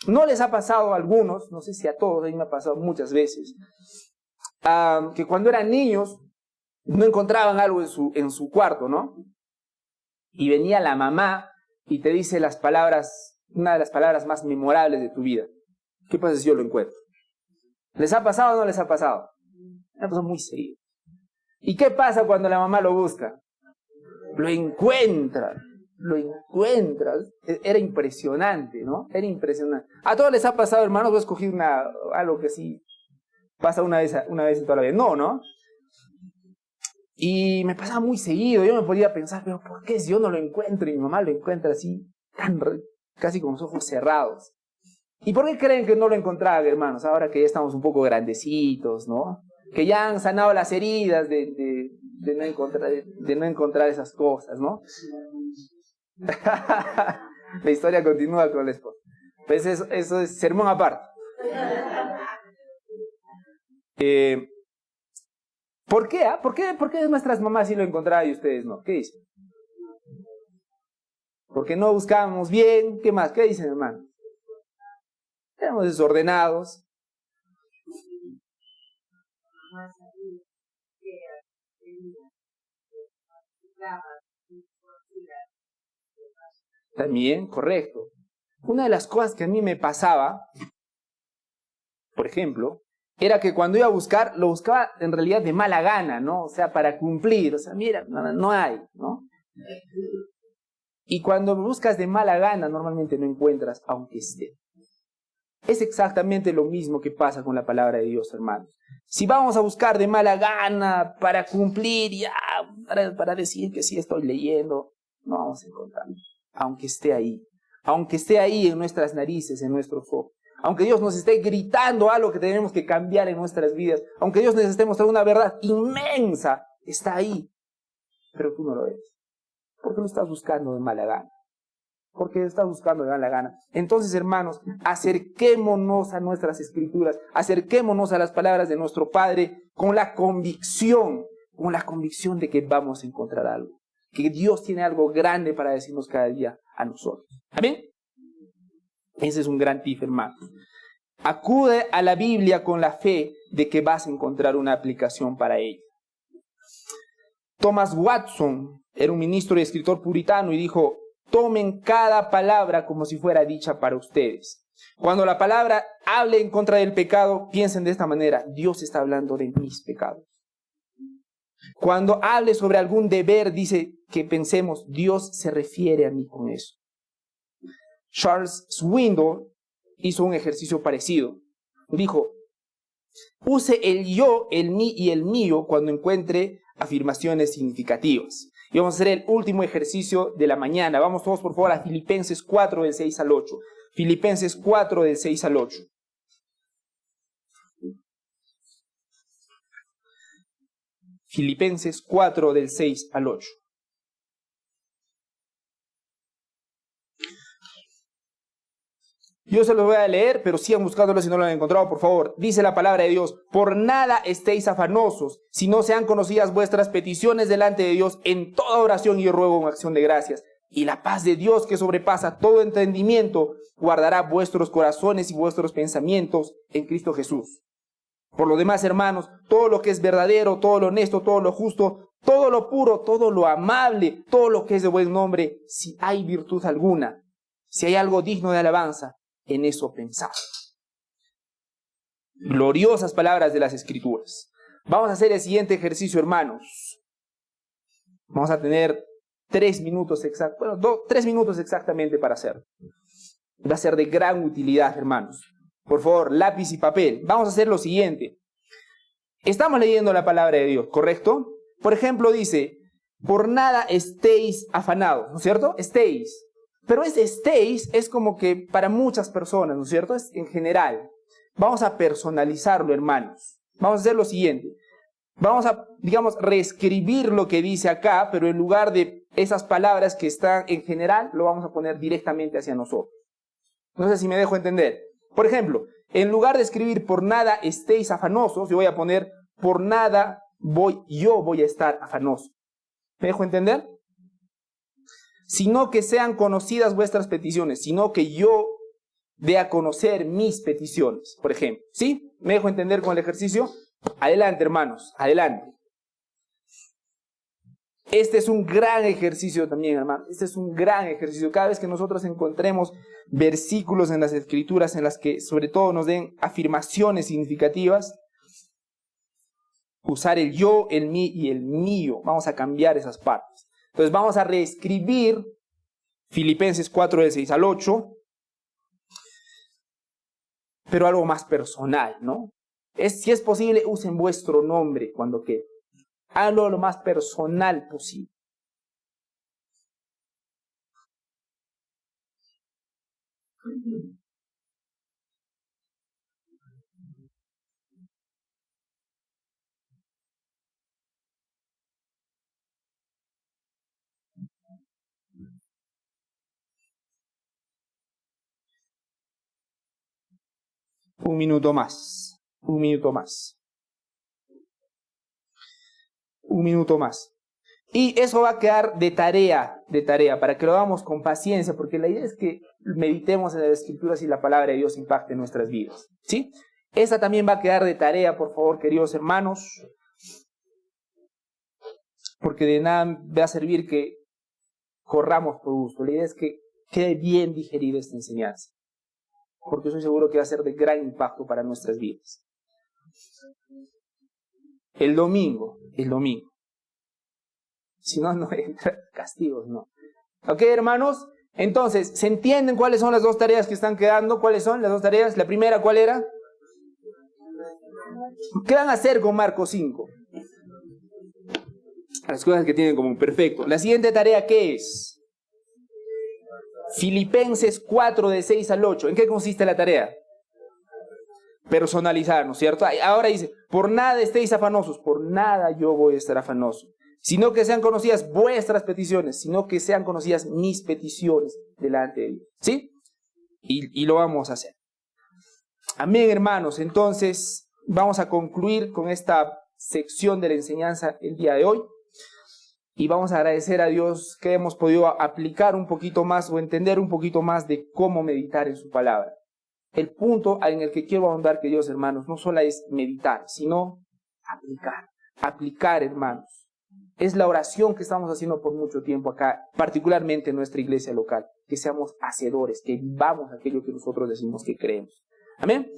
¿No les ha pasado a algunos, no sé si a todos, a mí me ha pasado muchas veces, que cuando eran niños no encontraban algo en su cuarto, ¿no? Y venía la mamá y te dice las palabras, una de las palabras más memorables de tu vida. ¿Qué pasa si yo lo encuentro? ¿Les ha pasado o no les ha pasado? Me ha pasado muy seguido. ¿Y qué pasa cuando la mamá lo busca? Lo encuentra. Era impresionante, ¿no? Era impresionante. A todos les ha pasado, hermanos, voy a escoger algo que sí pasa una vez en toda la vida. No. Y me pasaba muy seguido. Yo me podía pensar, pero ¿por qué si yo no lo encuentro y mi mamá lo encuentra así, casi con los ojos cerrados? ¿Y por qué creen que no lo encontraban, hermanos? Ahora que ya estamos un poco grandecitos, ¿no? Que ya han sanado las heridas de no encontrar esas cosas, ¿no? La historia continúa con la esposa. Pues eso es sermón aparte. ¿Por qué? ¿Por qué nuestras mamás sí lo encontraban y ustedes no? ¿Qué dicen? Porque no buscábamos bien. ¿Qué más? ¿Qué dicen, hermano? Éramos desordenados. También, correcto. Una de las cosas que a mí me pasaba, por ejemplo, era que cuando iba a buscar, lo buscaba en realidad de mala gana, ¿no? O sea, para cumplir. O sea, mira, no hay, ¿no? Y cuando buscas de mala gana, normalmente no encuentras, aunque esté. Es exactamente lo mismo que pasa con la palabra de Dios, hermanos. Si vamos a buscar de mala gana para cumplir, ya, para decir que sí estoy leyendo, no vamos a encontrar. Aunque esté ahí en nuestras narices, en nuestros ojos. Aunque Dios nos esté gritando algo que tenemos que cambiar en nuestras vidas. Aunque Dios nos esté mostrando una verdad inmensa, está ahí. Pero tú no lo ves. Porque lo estás buscando de mala gana. Entonces, hermanos, acerquémonos a nuestras Escrituras, acerquémonos a las palabras de nuestro Padre con la convicción de que vamos a encontrar algo, que Dios tiene algo grande para decirnos cada día a nosotros. ¿Amén? Ese es un gran tip, hermano. Acude a la Biblia con la fe de que vas a encontrar una aplicación para ella. Thomas Watson era un ministro y escritor puritano y dijo: tomen cada palabra como si fuera dicha para ustedes. Cuando la palabra hable en contra del pecado, piensen de esta manera: Dios está hablando de mis pecados. Cuando hable sobre algún deber, dice que pensemos: Dios se refiere a mí con eso. Charles Swindoll hizo un ejercicio parecido. Dijo: Use el yo, el mí y el mío cuando encuentre afirmaciones significativas. Y vamos a hacer el último ejercicio de la mañana. Vamos todos por favor a Filipenses 4 del 6 al 8. Filipenses 4 del 6 al 8. Filipenses 4 del 6 al 8. Yo se los voy a leer, pero sigan buscándolo si no lo han encontrado, por favor. Dice la palabra de Dios: por nada estéis afanosos, si no sean conocidas vuestras peticiones delante de Dios en toda oración y ruego con acción de gracias. Y la paz de Dios, que sobrepasa todo entendimiento, guardará vuestros corazones y vuestros pensamientos en Cristo Jesús. Por lo demás, hermanos, todo lo que es verdadero, todo lo honesto, todo lo justo, todo lo puro, todo lo amable, todo lo que es de buen nombre, si hay virtud alguna, si hay algo digno de alabanza, en eso pensad. Gloriosas palabras de las Escrituras. Vamos a hacer el siguiente ejercicio, hermanos. Vamos a tener 3 minutos exactos, 3 minutos exactamente para hacerlo. Va a ser de gran utilidad, hermanos. Por favor, lápiz y papel. Vamos a hacer lo siguiente. Estamos leyendo la palabra de Dios, ¿correcto? Por ejemplo, dice: por nada estéis afanados, ¿no es cierto? Estéis. Pero ese estéis es como que para muchas personas, ¿no es cierto? Es en general. Vamos a personalizarlo, hermanos. Vamos a hacer lo siguiente. Vamos a, digamos, reescribir lo que dice acá, pero en lugar de esas palabras que están en general, lo vamos a poner directamente hacia nosotros. No sé si me dejo entender. Por ejemplo, en lugar de escribir por nada estéis afanosos, yo voy a poner por nada yo voy a estar afanoso. ¿Me dejo entender? Sino que sean conocidas vuestras peticiones, sino que yo dé a conocer mis peticiones, por ejemplo. ¿Sí? ¿Me dejo entender con el ejercicio? Adelante, hermanos, adelante. Este es un gran ejercicio también, hermano. Este es un gran ejercicio. Cada vez que nosotros encontremos versículos en las Escrituras en las que sobre todo nos den afirmaciones significativas, usar el yo, el mí y el mío. Vamos a cambiar esas partes. Entonces vamos a reescribir Filipenses 4 del 6 al 8, pero algo más personal, ¿no? Si es posible, usen vuestro nombre cuando quede. Háganlo lo más personal posible. Un minuto más. Un minuto más. Un minuto más. Y eso va a quedar de tarea, para que lo hagamos con paciencia, porque la idea es que meditemos en las Escrituras y la palabra de Dios impacte en nuestras vidas. ¿Sí? Esa también va a quedar de tarea, por favor, queridos hermanos, porque de nada va a servir que corramos por gusto. La idea es que quede bien digerida esta enseñanza, porque estoy seguro que va a ser de gran impacto para nuestras vidas. El domingo. Si no, no entra castigos, no. ¿Ok, hermanos? Entonces, ¿se entienden cuáles son las 2 tareas que están quedando? ¿Cuáles son las 2 tareas? La primera, ¿cuál era? ¿Qué van a hacer con Marcos 5? Las cosas que tienen como perfecto. La siguiente tarea, ¿qué es? Filipenses 4 de 6 al 8. ¿En qué consiste la tarea? Personalizar, ¿no es cierto? Ahora dice: por nada estéis afanosos, por nada yo voy a estar afanoso, sino que sean conocidas vuestras peticiones, sino que sean conocidas mis peticiones delante de Dios. ¿Sí? Y lo vamos a hacer. Amén, hermanos. Entonces, vamos a concluir con esta sección de la enseñanza el día de hoy. Y vamos a agradecer a Dios que hemos podido aplicar un poquito más o entender un poquito más de cómo meditar en su palabra. El punto en el que quiero ahondar, queridos hermanos, no solo es meditar, sino aplicar. Aplicar, hermanos. Es la oración que estamos haciendo por mucho tiempo acá, particularmente en nuestra iglesia local. Que seamos hacedores, que vivamos aquello que nosotros decimos que creemos. Amén.